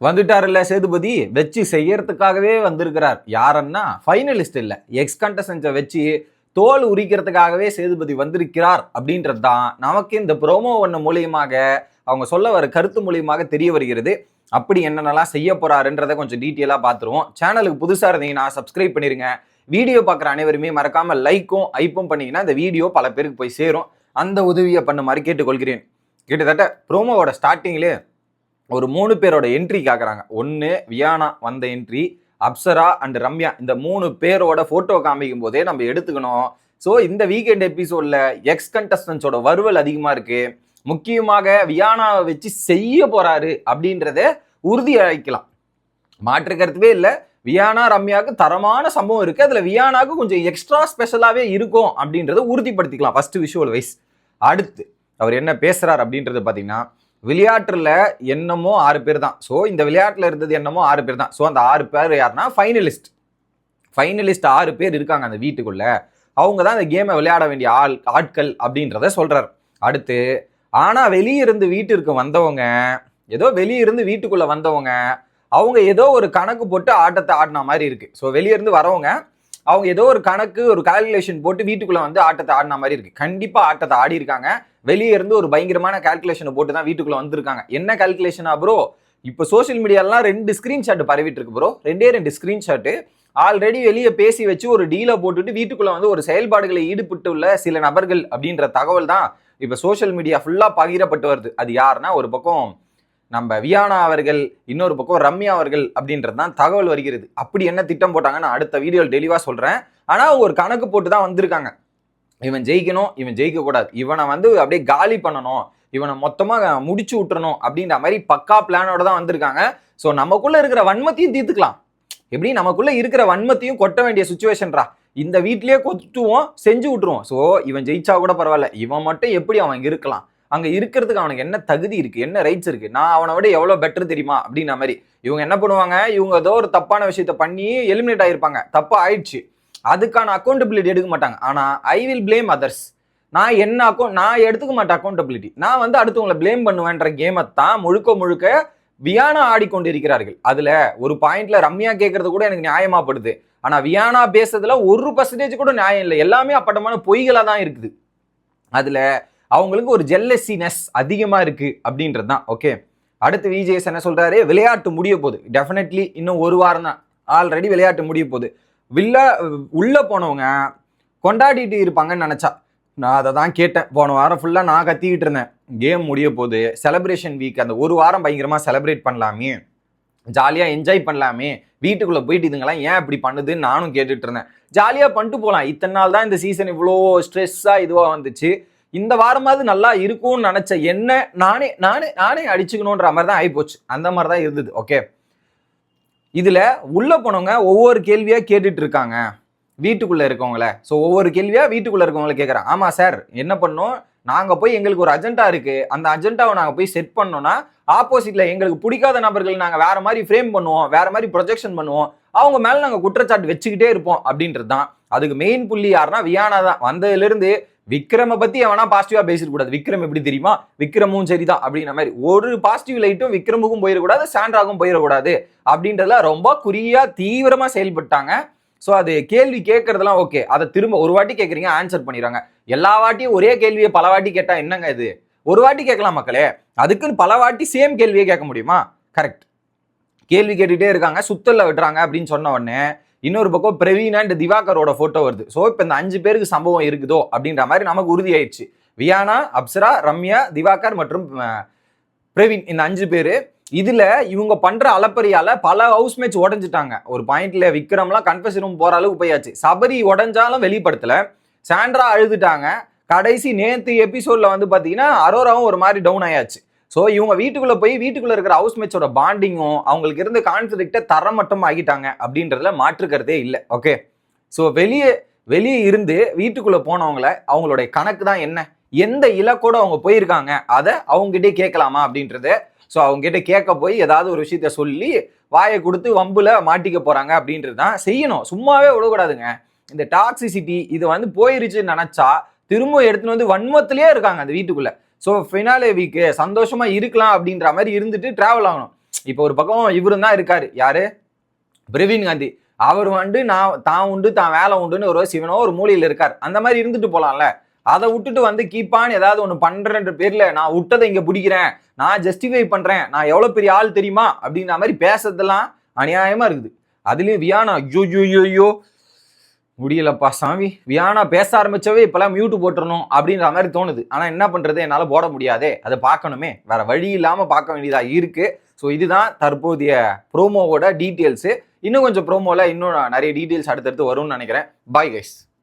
வந்துட்டாருல்ல சேதுபதி, வச்சு செய்யறதுக்காகவே வந்திருக்கிறார். யாரன்னா ஃபைனலிஸ்ட் இல்ல, எக்ஸ் கண்டஸ்டன்ஸை வச்சு தோல் உரிக்கிறதுக்காகவே சேதுபதி வந்திருக்கிறார் அப்படின்றது தான் நமக்கு இந்த ப்ரோமோ ஒன்று மூலியமாக அவங்க சொல்ல வர கருத்து மூலியமாக தெரிய வருகிறது. அப்படி என்னென்னலாம் செய்ய போறாருன்றதை கொஞ்சம் டீட்டெயிலாக பார்த்துருவோம். சேனலுக்கு புதுசாக இருந்தீங்கன்னா சப்ஸ்கிரைப் பண்ணிருங்க. வீடியோ பார்க்குற அனைவருமே மறக்காம லைக்கும் ஐப்பும் பண்ணீங்கன்னா இந்த வீடியோ பல பேருக்கு போய் சேரும். அந்த உதவியை பண்ண மாதிரி கேட்டுக்கொள்கிறேன். கிட்டத்தட்ட ப்ரோமோவோட ஸ்டார்டிங்லேயே ஒரு 3 பேரோட என்ட்ரி காக்குறாங்க. ஒன்று வியானா வந்த என்ட்ரி, அப்சரா அண்ட் ரம்யா, இந்த 3 பேரோட போட்டோ காமிக்கும் போதே நம்ம எடுத்துக்கணும். ஸோ இந்த வீக்கெண்ட் எபிசோட்ல எக்ஸ் கண்டஸ்டன்ஸோட வருவல் அதிகமா இருக்கு. முக்கியமாக வியானாவை வச்சு செய்ய போறாரு அப்படின்றத உறுதி அளிக்கலாம். மாற்று கருத்துவே இல்லை. வியானா ரம்யாவுக்கு தரமான சம்பவம் இருக்கு. அதுல வியானாவுக்கு கொஞ்சம் எக்ஸ்ட்ரா ஸ்பெஷலாவே இருக்கும் அப்படின்றத உறுதிப்படுத்திக்கலாம் ஃபர்ஸ்ட் விஷுவல் வைஸ். அடுத்து அவர் என்ன பேசுறாரு அப்படின்றது பாத்தீங்கன்னா, விளையாட்டுல என்னமோ 6 பேர் தான். ஸோ இந்த விளையாட்டுல இருந்தது என்னமோ 6 பேர் தான். ஸோ அந்த 6 பேர் யாருன்னா ஃபைனலிஸ்ட் 6 பேர் இருக்காங்க அந்த வீட்டுக்குள்ள. அவங்க தான் இந்த கேமை விளையாட வேண்டிய ஆட்கள் அப்படின்றத சொல்றாரு. அடுத்து ஆனா வெளியிருந்து வீட்டிற்கு வந்தவங்க, ஏதோ வெளியிருந்து வீட்டுக்குள்ள வந்தவங்க, அவங்க ஏதோ ஒரு கணக்கு போட்டு ஆட்டத்தை ஆடின மாதிரி இருக்கு. ஸோ வெளியிருந்து வரவங்க அவங்க ஏதோ ஒரு கணக்கு, ஒரு கால்குலேஷன் போட்டு வீட்டுக்குள்ள வந்து ஆட்டத்தை ஆடின மாதிரி இருக்கு. கண்டிப்பா ஆட்டத்தை ஆடி இருக்காங்க. வெளியே இருந்து ஒரு பயங்கரமான கால்குலேஷனை போட்டு தான் வீட்டுக்குள்ள வந்திருக்காங்க. என்ன கால்குலேஷனா ப்ரோ? இப்போ சோசியல் மீடியாலாம் 2 ஸ்கிரீன்ஷாட் பரவிட்டு இருக்கு ப்ரோ. 2 ஸ்கிரீன்ஷாட்டு ஆல்ரெடி வெளியே பேசி வச்சு ஒரு டீலை போட்டுட்டு வீட்டுக்குள்ள வந்து ஒரு செயல்பாடுகளை ஈடுபட்டு உள்ள சில நபர்கள் அப்படின்ற தகவல் தான் இப்போ சோசியல் மீடியா ஃபுல்லா பகிரப்பட்டு வருது. அது யாருன்னா, ஒரு பக்கம் நம்ம வியானா அவர்கள், இன்னொரு பக்கம் ரம்யா அவர்கள் அப்படின்றது தான் தகவல் வருகிறது. அப்படி என்ன திட்டம் போட்டாங்க நான் அடுத்த வீடியோவில் தெளிவாக சொல்றேன். ஆனால் ஒரு கணக்கு போட்டு தான் வந்திருக்காங்க. இவன் ஜெயிக்கணும், இவன் ஜெயிக்க கூடாது, இவனை வந்து அப்படியே காலி பண்ணணும், இவனை மொத்தமாக முடிச்சு விட்டுறணும் அப்படின்ற மாதிரி பக்கா பிளானோட தான் வந்திருக்காங்க. ஸோ நமக்குள்ள இருக்கிற வன்மத்தையும் தீர்த்துக்கலாம். எப்படி நமக்குள்ள இருக்கிற வன்மத்தையும் கொட்ட வேண்டிய சுச்சுவேஷன்ரா. இந்த வீட்லயே கொத்துவோம், செஞ்சு விட்டுருவோம். ஸோ இவன் ஜெயிச்சா கூட பரவாயில்ல, இவன் மட்டும் எப்படி அவன் இருக்கலாம், அங்க இருக்கிறதுக்கு அவனுக்கு என்ன தகுதி இருக்கு, என்ன ரைட்ஸ் இருக்கு, நான் அவனை விட எவ்வளவு பெட்டர் தெரியுமா அப்படின்ற மாதிரி. இவங்க என்ன பண்ணுவாங்க, இவங்க ஏதோ ஒரு தப்பான விஷயத்த பண்ணி எலிமினேட் ஆயிருப்பாங்க, தப்பா ஆயிடுச்சு, அதுக்கான அக்கௌண்டபிலிட்டி எடுக்க மாட்டாங்க. ஆனா ஐ வில் பிளேம் அதர்ஸ். நான் என்ன நான் எடுத்துக்க மாட்டேன் அக்கௌண்டபிலிட்டி. நான் வந்து அடுத்தவங்களை பிளேம் பண்ணுவேன்ற கேமை தான் முழுக்க வியானா ஆடிக்கொண்டிருக்கிறார்கள். அதுல ஒரு பாயிண்ட்ல ரம்யா கேட்கறது கூட எனக்கு நியாயமாப்படுது. ஆனா வியானா பேசுறதுல 1% கூட நியாயம் இல்லை. எல்லாமே அப்பட்டமான பொய்களா தான் இருக்குது. அதுல அவங்களுக்கு ஒரு ஜெல்லசினஸ் அதிகமா இருக்கு அப்படின்றது தான். ஓகே, அடுத்து விஜேஎஸ் என்ன சொல்றாரு, விளையாட்டு முடிய போகுது, டெஃபினெட்லி இன்னும் 1 வாரம் தான், ஆல்ரெடி விளையாட்டு முடிய போகுது. உள்ள போனவங்க கொண்டாடிட்டு இருப்பாங்கன்னு நினைச்சா, நான் அதை தான் கேட்டேன். போன வாரம் ஃபுல்லா நான் கத்திக்கிட்டு இருந்தேன், கேம் முடிய போகுது, செலிப்ரேஷன் வீக், அந்த 1 வாரம் பயங்கரமா செலிப்ரேட் பண்ணலாமே, ஜாலியா என்ஜாய் பண்ணலாமே, வீட்டுக்குள்ள போயிட்டு இதுங்கெல்லாம் ஏன் இப்படி பண்ணுதுன்னு நானும் கேட்டுட்டு இருந்தேன். ஜாலியா பண்ணிட்டு போகலாம், இத்தனை நாள் தான் இந்த சீசன் இவ்வளோ ஸ்ட்ரெஸ்ஸா இதுவா வந்துச்சு, இந்த வாரமாவது நல்லா இருக்கும்னு நினைச்ச என்ன நானே நானே நானே அடிச்சுக்கணுன்ற மாதிரி தான் ஆயிப்போச்சு. அந்த மாதிரி தான் இருந்தது. ஓகே, இதுல உள்ள போனவங்க ஒவ்வொரு கேள்வியா கேட்டுட்டு இருக்காங்க வீட்டுக்குள்ள இருக்கவங்கள. ஸோ ஒவ்வொரு கேள்வியா வீட்டுக்குள்ள இருக்கவங்கள கேட்குறாங்க. ஆமா சார், என்ன பண்ணோம், நாங்க போய் எங்களுக்கு ஒரு அஜெண்டா இருக்கு, அந்த அஜெண்டாவை நாங்க போய் செட் பண்ணோம்னா ஆப்போசிட்ல எங்களுக்கு பிடிக்காத நபர்கள் நாங்க வேற மாதிரி ஃப்ரேம் பண்ணுவோம், வேற மாதிரி ப்ரொஜெக்ஷன் பண்ணுவோம், அவங்க மேல நாங்க குற்றச்சாட்டு வச்சுக்கிட்டே இருப்போம் அப்படின்றது தான். அதுக்கு மெயின் புள்ளி யாருன்னா வியானா தான். வந்ததுல இருந்து விக்ரமை பத்தி எவனா பாசிட்டிவா பேசிட கூடாது. விக்ரம் எப்படி தெரியுமா, விக்ரமும் சரிதான் அப்படின்ற மாதிரி ஒரு பாசிட்டிவ் லைட்டும் விக்ரமுக்கும் போயிடக்கூடாது, சாண்ட்ராக்கும் போயிடக்கூடாது அப்படின்றதுல ரொம்ப குறியா தீவிரமா செயல்பட்டாங்க. ஸோ அது கேள்வி கேட்கறதுலாம் ஓகே, அதை திரும்ப ஒரு வாட்டி கேட்குறீங்க, ஆன்சர் பண்ணிடுறாங்க. எல்லா வாட்டியும் ஒரே கேள்வியை பல வாட்டி கேட்டா என்னங்க இது, ஒரு வாட்டி கேட்கலாம் மக்களே, அதுக்குன்னு பல வாட்டி சேம் கேள்வியே கேட்க முடியுமா? கரெக்ட், கேள்வி கேட்டுட்டே இருக்காங்க, சுத்தல்ல விட்டுறாங்க அப்படின்னு சொன்ன உடனே இன்னொரு பக்கம் பிரவீன் அண்ட் திவாகரோட போட்டோ வருது. ஸோ இப்போ இந்த 5 பேருக்கு சம்பவம் இருக்குதோ அப்படின்ற மாதிரி நமக்கு உறுதி ஆயிடுச்சு. வியானா, அப்சரா, ரம்யா, திவாகர் மற்றும் பிரவீன், இந்த 5 பேரு. இதுல இவங்க பண்ற அலப்பறியால பல ஹவுஸ் மேட்ச் உடஞ்சிட்டாங்க. ஒரு பாயிண்ட்ல விக்ரம்லாம் கன்ஃபெஷன் ரூம் போற அளவுக்கு போயாச்சு. சபரி உடஞ்சாலும் வெளிப்படுத்தல, சாண்ட்ரா அழுதுட்டாங்க. கடைசி நேத்து எபிசோட்ல வந்து பாத்தீங்கன்னா அரோராவும் ஒரு மாதிரி டவுன் ஆயாச்சு. ஸோ இவங்க வீட்டுக்குள்ள போய் வீட்டுக்குள்ள இருக்கிற ஹவுஸ் மேட்சோட பாண்டிங்கும் அவங்களுக்கு இருந்த கான்ஃபிளிக்டை தரமட்டம் ஆகிட்டாங்க அப்படின்றதுல மாற்றுக்கிறதே இல்லை. ஓகே, ஸோ வெளியே இருந்து வீட்டுக்குள்ள போனவங்கள அவங்களுடைய கணக்கு தான் என்ன, எந்த இலக்கோட அவங்க போயிருக்காங்க, அதை அவங்ககிட்டே கேட்கலாமா அப்படின்றது. ஸோ அவங்ககிட்ட கேட்க போய் ஏதாவது ஒரு விஷயத்த சொல்லி வாயை கொடுத்து வம்புல மாட்டிக்க போறாங்க அப்படின்றது தான் செய்யணும். சும்மாவே விடக்கூடாதுங்க. இந்த டாக்ஸிசிட்டி இது வந்து போயிருச்சுன்னு நினைச்சா திரும்ப எடுத்துன்னு வந்து வன்மத்திலேயே இருக்காங்க அந்த வீட்டுக்குள்ள. ஸோ ஃபினாலே வீக்கு சந்தோஷமா இருக்கலாம் அப்படின்ற மாதிரி இருந்துட்டு டிராவல் ஆகணும். இப்போ ஒரு பக்கம் இவரும் தான் இருக்காரு, யாரு, பிரவீன் காந்தி. அவர் தான் உண்டு தான் வேலை உண்டுன்னு ஒரு சிவனோ ஒரு மூலையில இருக்கார். அந்த மாதிரி இருந்துட்டு போலாம்ல. அதை விட்டுட்டு கீப்பான்னு ஏதாவது ஒண்ணு பண்றன்ற பேர்ல நான் விட்டதை இங்க பிடிக்கிறேன், நான் ஜஸ்டிஃபை பண்றேன், நான் எவ்வளவு பெரிய ஆள் தெரியுமா அப்படின்ற மாதிரி பேசுறதெல்லாம் அநியாயமா இருக்குது. அதுலயும் வியானா, ஐயோ முடியலப்பா சாமி, வியானா பேச ஆரம்பிச்சவே இப்பெல்லாம் மியூட் போட்டுறணும் அப்படின்ற மாதிரி தோணுது. ஆனா என்ன பண்றது, என்னால போட முடியாதே, அதை பார்க்கணுமே, வேற வழி இல்லாம பார்க்க வேண்டியதா இருக்கு. ஸோ இதுதான் தற்போதைய ப்ரோமோவோட டீட்டெயில்ஸ். இன்னும் கொஞ்சம் ப்ரோமோல இன்னும் நிறைய டீட்டெயில்ஸ் அடுத்தடுத்து வரும்னு நினைக்கிறேன். Bye guys.